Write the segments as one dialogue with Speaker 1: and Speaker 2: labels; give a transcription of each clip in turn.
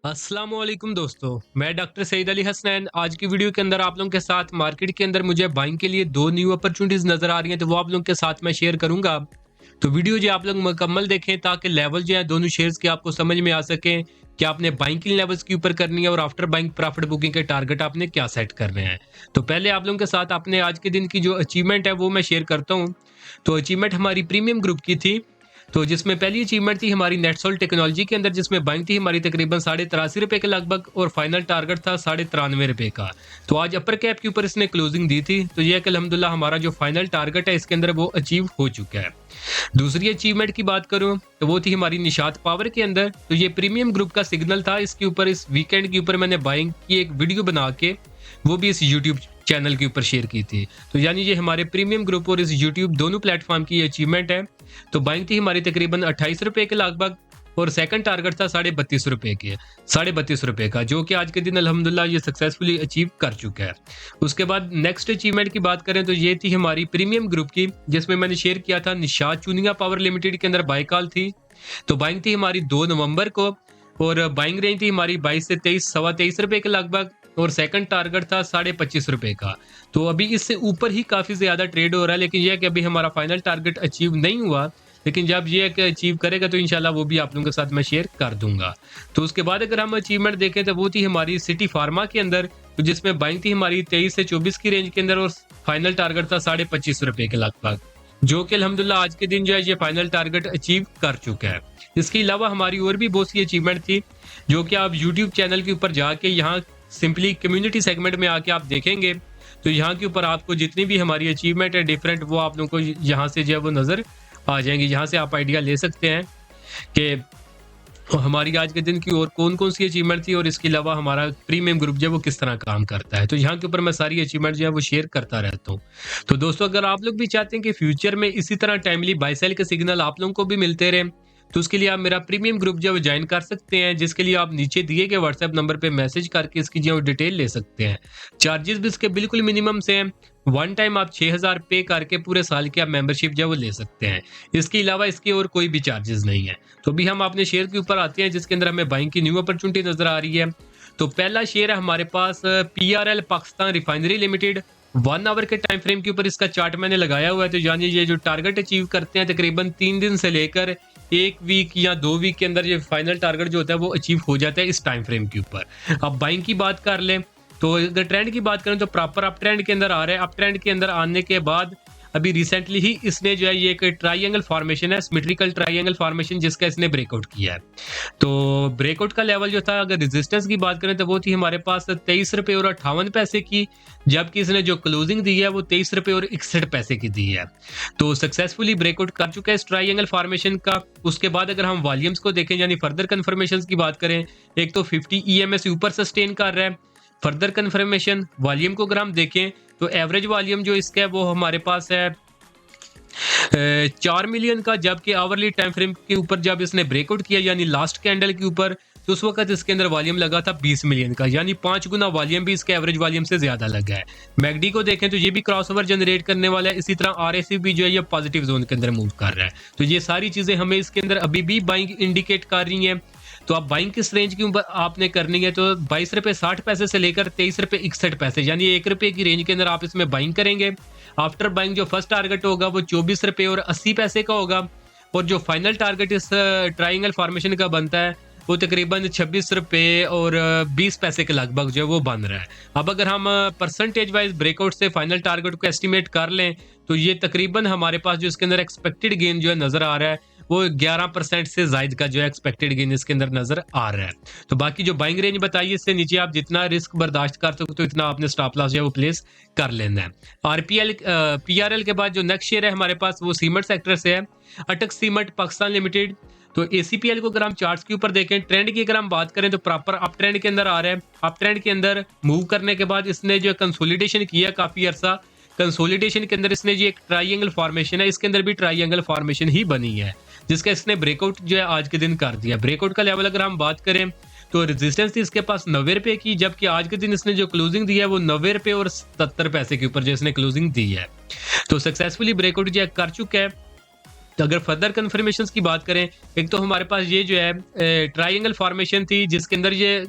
Speaker 1: अस्सलामुअलैकुम दोस्तों, मैं डॉक्टर सईद अली हसनैन। आज की वीडियो के अंदर आप लोगों के साथ मार्केट के अंदर मुझे बाइंग के लिए दो न्यू अपॉर्चुनिटीज नजर आ रही हैं, तो वो आप लोगों के साथ मैं शेयर करूंगा। तो वीडियो जो आप लोग मुकम्मल देखें ताकि लेवल जो है दोनों शेयर्स के आपको समझ में आ सके कि आपने बाइंग की लेवल्स के ऊपर करनी है और आफ्टर बाइंग प्रॉफिट बुकिंग के टारगेट आपने क्या सेट करने हैं। तो पहले आप लोगों के साथ अपने आज के दिन की जो अचीवमेंट है वो मैं शेयर करता हूँ। तो अचीवमेंट हमारी प्रीमियम ग्रुप की थी, तो जिसमें पहली अचीवमेंट थी हमारी नेटसोल टेक्नोलॉजी के अंदर, जिसमें बाइंग थी हमारी तकरीबन 83.5 रुपए के लगभग और फाइनल टारगेट था 93.5 रुपए का। तो आज अपर कैप के ऊपर इसने क्लोजिंग दी थी, तो यह कि अल्हम्दुलिल्लाह हमारा जो फाइनल टारगेट है इसके अंदर वो अचीव हो चुका है। दूसरी अचीवमेंट की बात करूं तो वो थी हमारी निशात पावर के अंदर। तो ये प्रीमियम ग्रुप का सिग्नल था, इसके ऊपर इस वीकेंड के ऊपर मैंने बाइंग की एक वीडियो बना के वो भी इस यूट्यूब चैनल के ऊपर शेयर की थी। तो यानी ये हमारे प्रीमियम ग्रुप और इस यूट्यूब दोनों प्लेटफॉर्म की अचीवमेंट है। तो बाइंग थी हमारी तकरीबन 28 रुपए के लगभग और सेकंड टारगेट था 32.5 रुपए का, जो कि आज के दिन अल्हम्दुलिल्लाह ये सक्सेसफुली अचीव कर चुका है। उसके बाद नेक्स्ट अचीवमेंट की बात करें तो ये थी हमारी प्रीमियम ग्रुप की, जिसमें मैंने शेयर किया था निशात चूनिया पावर लिमिटेड के अंदर बाई कॉल थी। तो बाइंग थी हमारी 2 नवंबर को और बाइंग रेंज थी हमारी 22 से 23 सवा 23 रुपए के लगभग और सेकंड टारगेट था 25.5 रुपए का। तो अभी इससे ऊपर ही काफी ज्यादा ट्रेड हो रहा है, लेकिन यह कि अभी हमारा फाइनल टारगेट अचीव नहीं हुआ, लेकिन जब ये अचीव करेगा तो इंशाल्लाह वो भी आप लोगों के साथ मैं शेयर कर दूंगा। तो उसके बाद अगर हम अचीवमेंट देखें तो वो थी हमारी सिटी फार्मा के अंदर, तो जिसमें बाइंग थी हमारी 23 से 24 की रेंज के अंदर और फाइनल टारगेट था 25.5 रुपए के लगभग, जो कि अल्हम्दुलिल्लाह आज के दिन जो है ये फाइनल टारगेट अचीव कर चुका है। इसके अलावा हमारी और भी बहुत सी अचीवमेंट थी, जो कि आप यूट्यूब चैनल के ऊपर जाके यहाँ सिंपली कम्युनिटी सेगमेंट में आके आप देखेंगे तो यहाँ के ऊपर आपको जितनी भी हमारी अचीवमेंट है डिफरेंट, वो आप लोगों को यहाँ से जो है वो नजर आ जाएंगी। यहाँ से आप आइडिया ले सकते हैं कि हमारी आज के दिन की और कौन कौन सी अचीवमेंट थी और इसके अलावा हमारा प्रीमियम ग्रुप जो है वो किस तरह काम करता है। तो यहाँ के ऊपर मैं सारी अचीवमेंट जो है वो शेयर करता रहता हूँ। तो दोस्तों, अगर आप लोग भी चाहते हैं कि फ्यूचर में इसी तरह टाइमली बाय सेल के सिग्नल आप लोगों को भी मिलते रहे, तो उसके लिए आप मेरा प्रीमियम ग्रुप जो है ज्वाइन कर सकते हैं, जिसके लिए आप नीचे दिए गए व्हाट्सएप नंबर पे मैसेज करके इसकी जो डिटेल ले सकते हैं। चार्जेस भी इसके बिल्कुल मिनिमम से हैं। वन टाइम आप 6,000 पे करके पूरे साल की आप मेंबरशिप जो है वो ले सकते हैं। इसके अलावा इसके और कोई भी चार्जेस नहीं है। तो अभी हम अपने शेयर के ऊपर आते हैं, जिसके अंदर हमें बाइंग की न्यू अपॉर्चुनिटी नजर आ रही है। तो पहला शेयर है हमारे पास PRL Pakistan refinery limited. 1 hour के टाइम फ्रेम के ऊपर इसका चार्ट मैंने लगाया हुआ है। तो यानी ये जो टारगेट अचीव करते हैं तकरीबन 3 दिन से लेकर 1 वीक या 2 वीक के अंदर ये फाइनल टारगेट जो होता है वो अचीव हो जाता है इस टाइम फ्रेम के ऊपर। अब बाइंग की बात कर लें तो अगर ट्रेंड की बात करें तो प्रॉपर अप ट्रेंड के अंदर आ रहा है। अप ट्रेंड के अंदर आने के बाद अभी रिसेंटली ही इसने जो है ये एक ट्राइंगल फॉर्मेशन है, सिमेट्रिकल ट्राइंगल फॉर्मेशन, जिसका इसने ब्रेकआउट किया है। तो ब्रेकआउट का लेवल जो था, अगर रेजिस्टेंस की बात करें तो वो थी हमारे पास 23 रुपए और 58 पैसे की, जबकि इसने जो क्लोजिंग दी है वो 23 रुपए और 61 पैसे की दी है। तो सक्सेसफुली ब्रेकआउट कर चुका है इस ट्राइंगल फॉर्मेशन का। उसके बाद अगर हम वॉल्यूम्स को देखें यानी फर्दर कन्फर्मेशन की बात करें, एक तो 50 EMS ऊपर सस्टेन कर रहा है। फर्दर कन्फर्मेशन वॉल्यूम को अगर हम देखें तो एवरेज वॉल्यूम जो इसका है वो हमारे पास है 4 मिलियन का, जबकि आवरली टाइम फ्रेम के ऊपर जब इसने ब्रेकआउट किया यानी लास्ट कैंडल के ऊपर, तो उस वक्त इसके अंदर वॉल्यूम लगा था 20 मिलियन का, यानी 5 गुना वॉल्यूम भी इसके एवरेज वॉल्यूम से ज्यादा लगा है। मैगडी को देखें तो ये भी क्रॉसओवर जनरेट करने वाला है। इसी तरह RSI भी जो है ये पॉजिटिव जोन के अंदर मूव कर रहा है। तो ये सारी चीजें हमें इसके अंदर अभी भी बाइंग इंडिकेट कर रही हैं। तो आप बाइंग किस रेंज के ऊपर आपने करनी है, तो 22 रुपए 60 पैसे से लेकर 23 रुपए 61 पैसे, यानी 1 रुपए की रेंज के अंदर आप इसमें बाइंग करेंगे। आफ्टर बाइंग जो फर्स्ट टारगेट होगा वो 24 रुपए और 80 पैसे का होगा, और जो फाइनल टारगेट इस ट्राइंगल फॉर्मेशन का बनता है वो तकरीबन 26 रुपए और 20 पैसे के लगभग जो है वो बन रहा है। अब अगर हम परसेंटेज वाइज ब्रेकआउट से फाइनल टारगेट को एस्टिमेट कर लें तो ये तकरीबन हमारे पास जो इसके अंदर एक्सपेक्टेड गेन जो है नजर आ रहा है वो 11% से जायद का जो है एक्सपेक्टेड गेन इसके अंदर नजर आ रहा है। तो बाकी जो बाइंग रेंज बताइए, इससे नीचे आप जितना रिस्क बर्दाश्त कर सकते हो इतना आपने स्टॉप लॉस जो है वो प्लेस कर लेना है। PRL के बाद जो नेक्स्ट शेयर है हमारे पास वो सीमेंट सेक्टर से है, अटक सीमेंट पाकिस्तान लिमिटेड। तो ACPL को अगर हम चार्ट्स के ऊपर देखें, ट्रेंड की अगर हम बात करें तो प्रॉपर अप ट्रेंड के अंदर आ रहा है। अप ट्रेंड के अंदर मूव करने के बाद इसने जो कंसोलिडेशन किया काफी अरसा, कंसोलिडेशन के अंदर इसने जो एक ट्राइंगल फॉर्मेशन है इसके अंदर भी ट्राइंगल फॉर्मेशन ही बनी है, जिसका इसने ब्रेकआउट जो है आज के दिन कर दिया। ब्रेकआउट का लेवल अगर हम बात करें तो रेजिस्टेंस थी इसके पास 90 रुपए की, जबकि आज के दिन इसने जो क्लोजिंग दी है वो 90 रुपए और 77 पैसे के ऊपर जो इसने क्लोजिंग दी है। तो सक्सेसफुली ब्रेकआउट जो कर चुका है। तो अगर फर्दर कन्फर्मेशन की बात करें, एक तो हमारे पास ये जो है ट्राइंगल फॉर्मेशन थी जिसके अंदर ये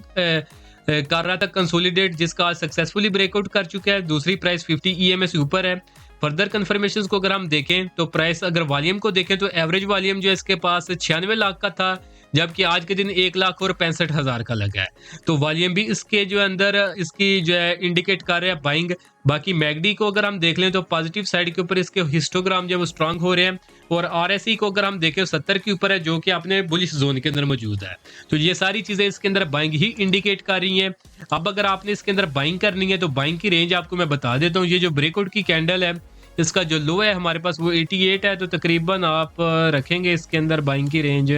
Speaker 1: कर रहा था कंसोलिडेट, जिसका सक्सेसफुली ब्रेकआउट कर चुका है। दूसरी प्राइस 50 EMA से ऊपर है। फर्दर कन्फर्मेशन को अगर हम देखें तो प्राइस अगर वॉल्यूम को देखें तो एवरेज वॉल्यूम जो है इसके पास 96 लाख का था, जबकि आज के दिन 1,65,000 का लगा है। तो वॉल्यूम भी इसके जो अंदर इसकी जो है इंडिकेट कर रहे हैं बाइंग। बाकी मैगडी को अगर हम देख लें तो पॉजिटिव साइड के ऊपर इसके हिस्टोग्राम जो है वो स्ट्रांग हो रहे हैं, और RSI को अगर हम देखें 70 के ऊपर है, जो कि अपने बुलिश जोन के अंदर मौजूद है। तो ये सारी चीजें इसके अंदर बाइंग ही इंडिकेट कर रही हैं। अब अगर आपने इसके अंदर बाइंग करनी है तो बाइंग की रेंज आपको मैं बता देता हूँ। ये जो ब्रेकआउट की कैंडल है इसका जो लो है हमारे पास वो 88 है, तो तकरीबन आप रखेंगे इसके अंदर बाइंग की रेंज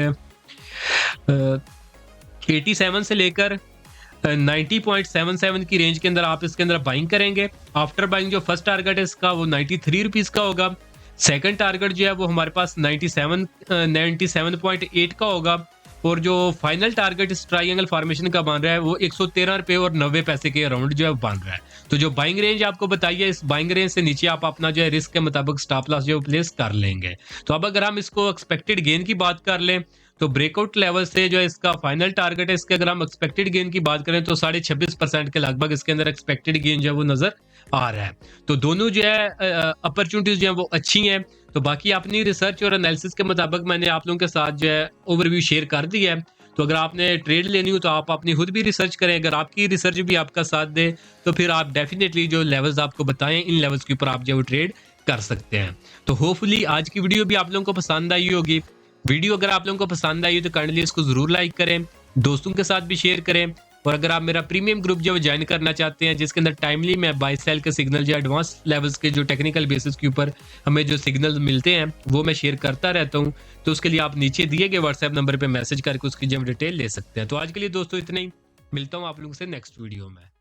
Speaker 1: 87 से लेकर 90.77 की रेंज के अंदर आप इसके अंदर बाइंग करेंगे। आफ्टर बाइंग जो फर्स्ट टारगेट है इसका वो 93 रुपीज का होगा। सेकंड टारगेट जो है वो हमारे पास 97.8 का होगा, और जो फाइनल टारगेट इस ट्राइंगल फॉर्मेशन का बन रहा है वो 113 रुपए और 90 पैसे के अराउंड जो है बन रहा है। तो जो बाइंग रेंज आपको बताइए, इस बाइंग रेंज से नीचे आप अपना जो है रिस्क के मुताबिक स्टॉप लॉस जो प्लेस कर लेंगे। तो अब अगर हम इसको एक्सपेक्टेड गेन की बात कर लें तो ब्रेकआउट लेवल से जो इसका फाइनल टारगेट है, इसके अगर हम एक्सपेक्टेड गेन की बात करें तो 26.5% के लगभग इसके अंदर एक्सपेक्टेड गेन जो है वो नजर आ रहा है। तो दोनों जो है अपॉर्चुनिटीज जो है वो अच्छी हैं। तो बाकी अपनी रिसर्च और एनालिसिस के मुताबिक मैंने आप लोगों के साथ जो है ओवरव्यू शेयर कर दिया है। तो अगर आपने ट्रेड लेनी हो तो आप अपनी खुद भी रिसर्च करें। अगर आपकी रिसर्च भी आपका साथ दे तो फिर आप डेफिनेटली जो लेवल्स आपको बताएं इन लेवल्स के ऊपर आप जो ट्रेड कर सकते हैं। तो होपफुली आज की वीडियो भी आप लोगों को पसंद आई होगी। वीडियो अगर आप लोगों को पसंद आई हो तो काइंडली इसको जरूर लाइक करें, दोस्तों के साथ भी शेयर करें। और अगर आप मेरा प्रीमियम ग्रुप जो ज्वाइन करना चाहते हैं जिसके अंदर टाइमली मैं बाय सेल के सिग्नल जो एडवांस लेवल्स के जो टेक्निकल बेसिस के ऊपर हमें जो सिग्नल मिलते हैं वो मैं शेयर करता रहता हूं, तो उसके लिए आप नीचे दिए गए व्हाट्सएप नंबर पे मैसेज करके उसकी जो डिटेल ले सकते हैं। तो आज के लिए दोस्तों इतना ही, मिलता हूं आप लोगों से नेक्स्ट वीडियो में।